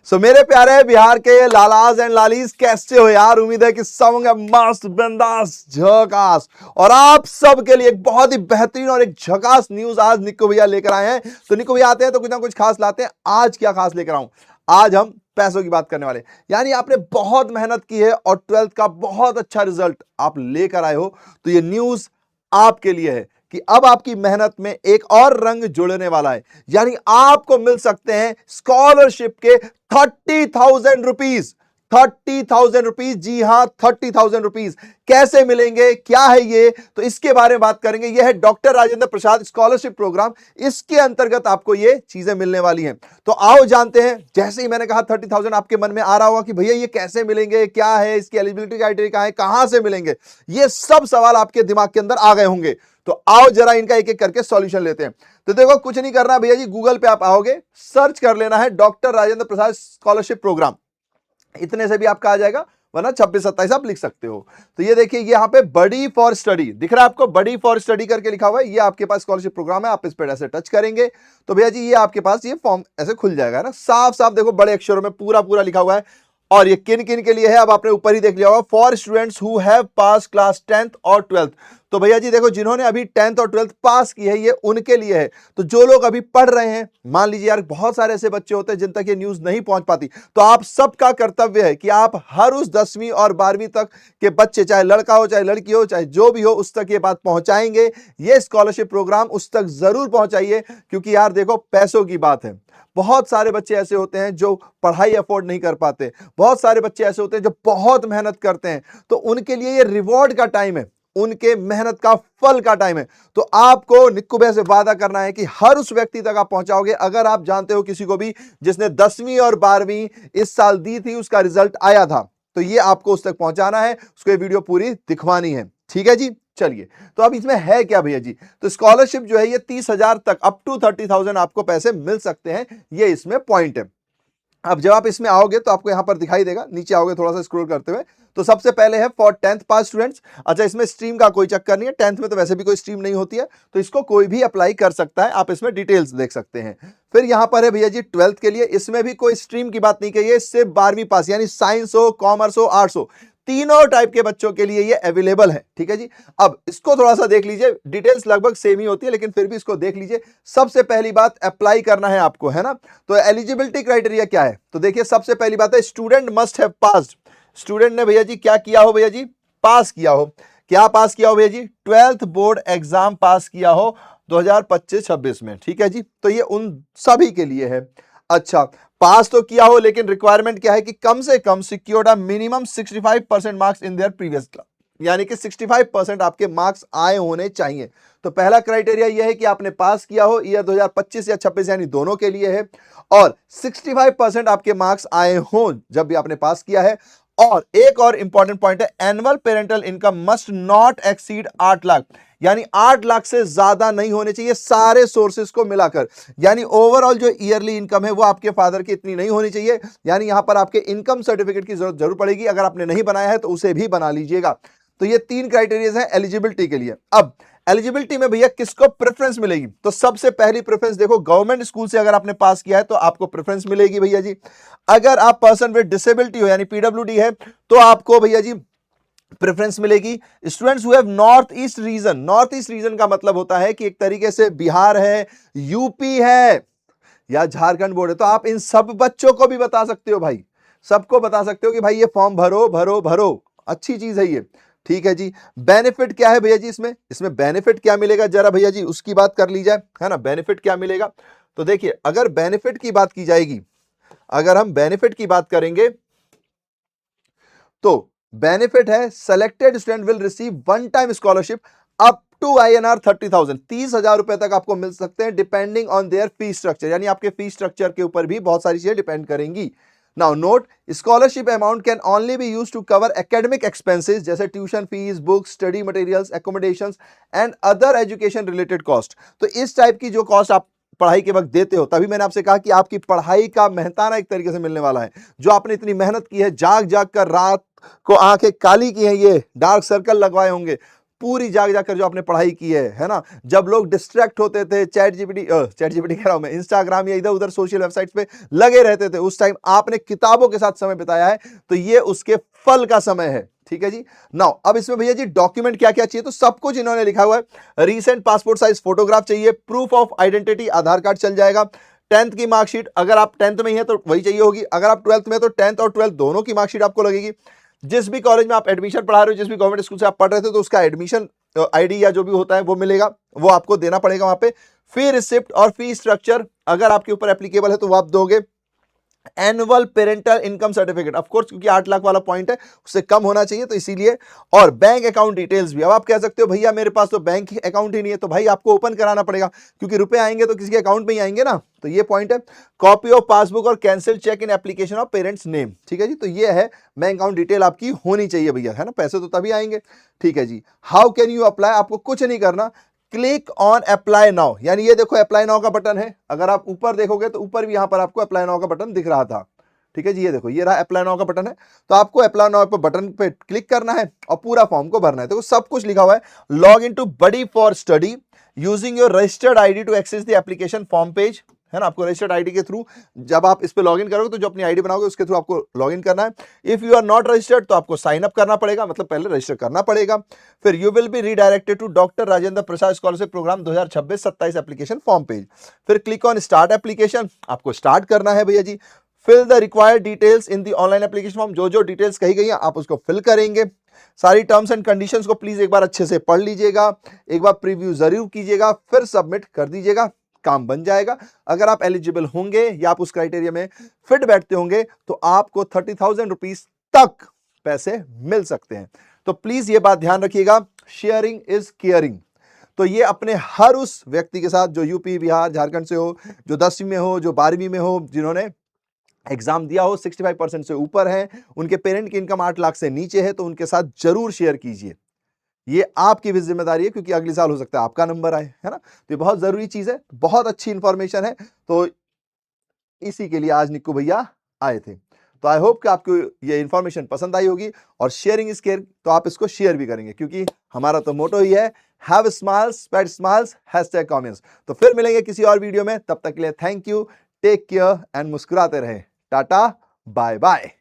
मेरे प्यारे बिहार के लालाज एंड लालीज, कैसे हो यार? उम्मीद है कि सब होंगे मस्त, बिंदास, झकास। और आप सब के लिए एक बहुत ही बेहतरीन और एक झकास न्यूज आज निक्को भैया लेकर आए हैं। तो निक्को भैया आते हैं तो कुछ ना कुछ खास लाते हैं। आज क्या खास लेकर आऊं? आज हम पैसों की बात करने वाले। यानी आपने बहुत मेहनत की है और 12th का बहुत अच्छा रिजल्ट आप लेकर आए हो, तो ये न्यूज आपके लिए है कि अब आपकी मेहनत में एक और रंग जुड़ने वाला है। यानी आपको मिल सकते हैं स्कॉलरशिप के 30,000 रुपीज। 30,000 रुपीज, जी हां, 30,000 रुपीज। कैसे मिलेंगे, क्या है ये, तो इसके बारे में बात करेंगे। यह है doctor Rajendra Prasad scholarship programme. इसके अंतर्गत आपको ये चीजें मिलने वाली हैं। तो आओ जानते हैं। जैसे ही मैंने कहा 30,000, आपके मन में आ रहा होगा कि भैया ये कैसे मिलेंगे, क्या है इसकी एलिजिबिलिटी क्राइटेरिया, क्या है, कहां से मिलेंगे, ये सब सवाल आपके दिमाग के अंदर आ गए होंगे। तो आओ जरा इनका एक एक करके सॉल्यूशन लेते हैं। तो देखो, कुछ नहीं करना भैया जी, गूगल पे आप आओगे, सर्च कर लेना है doctor Rajendra Prasad scholarship programme. इतने से भी आपका आ जाएगा, वरना 26-27 आप लिख सकते हो। तो ये देखिए, ये यहाँ पे बडी फॉर स्टडी दिख रहा है आपको, बडी फॉर स्टडी करके लिखा हुआ है। ये आपके पास स्कॉलरशिप प्रोग्राम है। आप इस पर ऐसे टच करेंगे तो भैया जी ये आपके पास ये फॉर्म ऐसे खुल जाएगा ना, साफ साफ देखो बड़े अक्षरों में पूरा पूरा लिखा हुआ है। और ये किन किन के लिए है, अब आपने ऊपर ही देख लिया होगा, for students who have pass class 10th और 12th। तो भैया जी देखो, जिन्होंने अभी 10th और 12th पास की है, ये उनके लिए है। तो जो लोग अभी पढ़ रहे हैं, मान लीजिए यार बहुत सारे ऐसे बच्चे होते हैं जिन तक ये न्यूज नहीं पहुंच पाती, तो आप सबका कर्तव्य है कि आप हर उस 10वीं और 12वीं तक के बच्चे, चाहे लड़का हो चाहे लड़की हो चाहे जो भी हो, उस तक ये बात पहुंचाएंगे। ये स्कॉलरशिप प्रोग्राम उस तक जरूर पहुंचाइए, क्योंकि यार देखो पैसों की बात है। बहुत सारे बच्चे ऐसे होते हैं जो पढ़ाई अफोर्ड नहीं कर पाते, बहुत सारे बच्चे ऐसे होते हैं जो बहुत मेहनत करते हैं। तो उनके लिए ये रिवॉर्ड का टाइम है, उनके मेहनत का फल का टाइम है। तो आपको निक्कू भैया से वादा करना है कि हर उस व्यक्ति तक आप पहुंचाओगे। अगर आप जानते हो किसी को भी जिसने 10वीं और 12वीं इस साल दी थी, उसका रिजल्ट आया था, तो ये आपको उस तक पहुंचाना है, उसको ये वीडियो पूरी दिखवानी है। ठीक है जी, चलिए। तो अब इसमें है क्या भैया जी? तो स्कॉलरशिप जो है ये 30,000 तक, अप टू 30,000 आपको पैसे मिल सकते हैं, ये इसमें पॉइंट है। अब जब आप इसमें आओगे तो आपको यहां पर दिखाई देगा, नीचे आओगे थोड़ा सा स्क्रॉल करते हुए, तो सबसे पहले है फॉर 10th पास स्टूडेंट्स। अच्छा, इसमें स्ट्रीम का कोई चक्कर नहीं है, 10th में तो वैसे भी कोई स्ट्रीम नहीं होती है, तो इसको कोई भी अप्लाई कर सकता है। आप इसमें डिटेल्स देख सकते हैं। फिर यहां पर है भैया जी 12th के लिए, इसमें भी कोई स्ट्रीम की बात नहीं कही है, सिर्फ 12वीं पास, यानी साइंस हो, कॉमर्स हो, आर्ट्स हो, तीनों टाइप के बच्चों के लिए ये अवेलेबल है। ठीक है जी। अब इसको थोड़ा सा देख लीजिए, डिटेल्स लगभग सेम ही होती है, लेकिन फिर भी इसको देख लीजिए। सबसे पहली बात, अप्लाई करना है आपको, है ना। तो एलिजिबिलिटी क्राइटेरिया क्या है? तो देखिए, सबसे पहली बात है student must have passed. Student ने भैया जी क्या किया हो? भैया जी पास किया हो। क्या पास किया हो भैया जी? 12th बोर्ड एग्जाम पास किया हो 2025-26 में। ठीक है जी। तो ये उन सभी के लिए है। अच्छा, पास तो किया हो, लेकिन रिक्वायरमेंट क्या है कि कम से कम secured a minimum 65% marks in their previous class, यानी कि 65% आपके मार्क्स आए होने चाहिए। तो पहला क्राइटेरिया यह है कि आपने पास किया हो, ईयर 2025 या 26 यानी दोनों के लिए है, और 65% आपके मार्क्स आए हों जब भी आपने पास किया है। और एक और इंपॉर्टेंट पॉइंट है, annual parental income must not exceed 8 lakh, यानी 8 लाख से ज्यादा नहीं होने चाहिए सारे सोर्सेस को मिलाकर। यानी ओवरऑल जो ईयरली इनकम है वो आपके फादर की इतनी नहीं होनी चाहिए। यानी यहां पर आपके इनकम सर्टिफिकेट की जरूरत जरूर पड़ेगी, अगर आपने नहीं बनाया है तो उसे भी बना लीजिएगा। तो ये 3 क्राइटेरिया हैं एलिजिबिलिटी के लिए। अब एलिजिबिलिटी में भैया किसको प्रेफरेंस मिलेगी? तो सबसे पहली प्रेफरेंस देखो, गवर्नमेंट स्कूल से अगर आपने पास किया है तो आपको प्रेफरेंस मिलेगी भैया जी। अगर आप पर्सन विद डिसेबिलिटी हो, यानी पीडब्ल्यूडी है, तो आपको भैया जी प्रेफरेंस मिलेगी। Students who have north east region, north east region का मतलब होता है कि एक तरीके से बिहार है, यूपी है या झारखंड बोर्ड है, तो आप इन सब बच्चों को भी बता सकते हो भाई, सबको बता सकते हो कि भाई ये फॉर्म भरो भरो भरो, अच्छी चीज है ये। ठीक है जी। बेनिफिट क्या है भैया जी? इसमें बेनिफिट क्या मिलेगा, जरा भैया जी उसकी बात कर ली जाए, है ना। बेनिफिट क्या मिलेगा? तो देखिए, अगर बेनिफिट की बात की जाएगी, अगर हम बेनिफिट की बात करेंगे तो बेनिफिट है, selected student will receive one time scholarship up to INR 30,000, 30,000 रुपए तक आपको मिल सकते हैं, depending on their fees structure, यानी आपके फीस स्ट्रक्चर के ऊपर भी बहुत सारी चीजें डिपेंड करेंगी। Now note, scholarship amount can only be used to cover academic expenses, जैसे tuition fees, books, study materials, accommodations and other education related cost. तो इस टाइप की जो कॉस्ट आप पढ़ाई के वक्त देते हो, तभी मैंने आपसे कहा कि आपकी पढ़ाई का मेहनताना एक तरीके से मिलने वाला है। जो आपने इतनी मेहनत की है, जाग जाग कर रात को आंखें काली की हैं, ये डार्क सर्कल लगवाए होंगे, पूरी जाग जाकर जो आपने पढ़ाई की है ना, जब लोग डिस्ट्रैक्ट होते थे, चैट जीपीटी कह रहा हूं मैं, इंस्टाग्राम या इधर उधर सोशल वेबसाइट्स पे लगे रहते थे, उस टाइम आपने किताबों के साथ समय बिताया है, तो ये उसके फल का समय है। ठीक है जी। नाउ अब इसमें भैया जी डॉक्यूमेंट क्या क्या चाहिए, तो सब कुछ इन्होंने लिखा हुआ है। रीसेंट पासपोर्ट साइज फोटोग्राफ चाहिए, proof of identity Aadhaar card चल जाएगा, 10th की मार्कशीट, अगर आप 10th में ही है तो वही चाहिए होगी, अगर आप 12th में तो 10th और 12th दोनों की मार्कशीट आपको लगेगी। जिस भी कॉलेज में आप एडमिशन पढ़ा रहे हो, जिस भी गवर्नमेंट स्कूल से आप पढ़ रहे थे, तो उसका एडमिशन आईडी या जो भी होता है वो मिलेगा, वो आपको देना पड़ेगा वहां पे। फी रिसिप्ट और फी स्ट्रक्चर अगर आपके ऊपर एप्लीकेबल है तो वो आप दोगे। Annual parental income certificate, of course क्योंकि 8 लाख वाला पॉइंट है, उससे कम होना चाहिए तो इसीलिए। और बैंक अकाउंट डिटेल्स भी। अब आप कह सकते हो भैया मेरे पास तो बैंक अकाउंट ही नहीं है, तो भाई आपको ओपन कराना पड़ेगा, क्योंकि रुपए आएंगे तो किसी के अकाउंट में ही आएंगे ना, तो ये पॉइंट है। कॉपी ऑफ पासबुक और cancel cheque in application of parents name. ठीक है जी, तो ये है बैंक अकाउंट डिटेल आपकी होनी चाहिए भैया, है ना, पैसे तो तभी आएंगे। ठीक है जी। हाउ कैन यू अप्लाई, आपको कुछ नहीं करना, क्लिक ऑन अप्लाई नाउ, यानी ये देखो अप्लाई नाउ का बटन है, अगर आप ऊपर देखोगे तो ऊपर भी यहां पर आपको अप्लाई नाउ का बटन दिख रहा था। ठीक है जी, ये देखो ये रहा अप्लाई नाउ का बटन है, तो आपको अप्लाई नाउ पर बटन पे क्लिक करना है और पूरा फॉर्म को भरना है। देखो सब कुछ लिखा हुआ है। Log in to Buddy for Study using your registered ID to access the application form page, है ना, आपको रजिस्टर्ड आईडी के थ्रू जब आप इस पे लॉगिन करोगे तो जो अपनी आईडी बनाओगे उसके थ्रू आपको लॉगिन करना है। If you are not registered तो आपको साइन अप करना पड़ेगा, मतलब पहले रजिस्टर करना पड़ेगा। फिर you will be redirected to doctor Rajendra Prasad scholarship program 2026-27 application form page. फिर क्लिक ऑन स्टार्ट एप्लीकेशन, आपको स्टार्ट करना है भैया जी। Fill the required details in the online application form, जो जो डिटेल्स कही गई है आप उसको फिल करेंगे। सारी टर्म्स एंड कंडीशंस को प्लीज एक बार अच्छे से पढ़ लीजिएगा, एक बार प्रीव्यू जरूर कीजिएगा, फिर सबमिट कर दीजिएगा, काम बन जाएगा। अगर आप एलिजिबल होंगे या आप उस क्राइटेरिया में फिट बैठते होंगे तो आपको 30,000 रुपीज तक पैसे मिल सकते हैं। तो प्लीज ये बात ध्यान रखिएगा, शेयरिंग इज केयरिंग। तो ये अपने हर उस व्यक्ति के साथ जो यूपी बिहार झारखंड से हो, जो 10वीं में हो, जो 12वीं में हो, जिन्होंने एग्जाम दिया हो, 65% से ऊपर है, उनके पेरेंट की इनकम 8 लाख से नीचे है, तो उनके साथ जरूर शेयर कीजिए। ये आपकी भी जिम्मेदारी है, क्योंकि अगले साल हो सकता है आपका नंबर आए, है ना, तो ये बहुत जरूरी चीज है, बहुत अच्छी इंफॉर्मेशन है, तो इसी के लिए आज निक्कू भैया आए थे। तो आई होप कि आपको ये इंफॉर्मेशन पसंद आई होगी, और शेयरिंग इज केयर, तो आप इसको शेयर भी करेंगे, क्योंकि हमारा तो मोटो ही है, have smiles spread smiles #comments. तो फिर मिलेंगे किसी और वीडियो में, तब तक के लिए thank you, take care and मुस्कुराते रहे, टाटा बाय बाय।